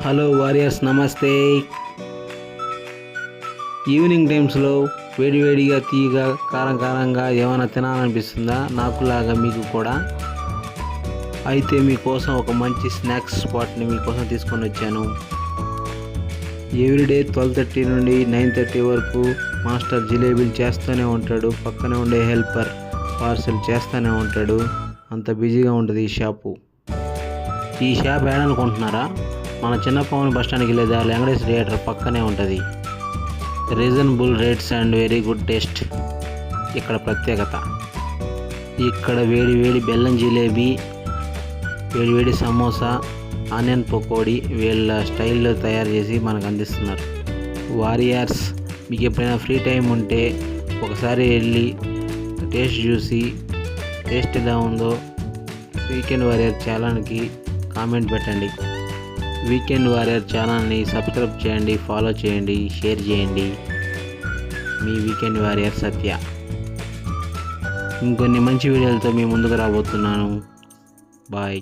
Hello warriors, నమస్తే. Evening టైమ్స్లో వేడివేడిగా తీయగా కారంగా ఏమైనా తినాలనిపిస్తుందా? నాకులాగా మీకు కూడా. అయితే మీకోసం ఒక మంచి స్నాక్స్ స్పాట్ని మీకోసం తీసుకొని వచ్చాను. ఎవ్రీడే 12:30 నుండి 9:30 వరకు మాస్టర్ జిలేబీలు చేస్తూనే ఉంటాడు. పక్కనే ఉండే హెల్పర్ పార్సెల్ చేస్తూనే ఉంటాడు. అంత బిజీగా ఉంటుంది ఈ షాపు. ఈ షాప్ ఏడనుకుంటున్నారా? మన చిన్నపవన్ బస్టాండ్కి లేదా వెంకటేష్ థియేటర్ పక్కనే ఉంటుంది. Reasonable rates and very good taste ఇక్కడ ప్రత్యేకత. ఇక్కడ వేడి బెల్లం జిలేబీ, వేడి సమోసా, ఆనియన్ పకోడీ వీళ్ళ స్టైల్లో తయారు చేసి మనకు అందిస్తున్నారు. వారియర్స్, మీకు ఎప్పుడైనా ఫ్రీ టైం ఉంటే ఒకసారి వెళ్ళి టేస్ట్ చూసి టేస్ట్ ఎలా ఉందో వీకెండ్ వారియర్ ఛానల్కి కామెంట్ పెట్టండి. వీకెండ్ వారియర్ ఛానల్ని సబ్స్క్రైబ్ చేయండి, ఫాలో చేయండి, షేర్ చేయండి. మీ వీకెండ్ వారియర్ సత్య. ఇంకొన్ని మంచి వీడియోలతో మీ ముందుకు రాబోతున్నాను. బాయ్.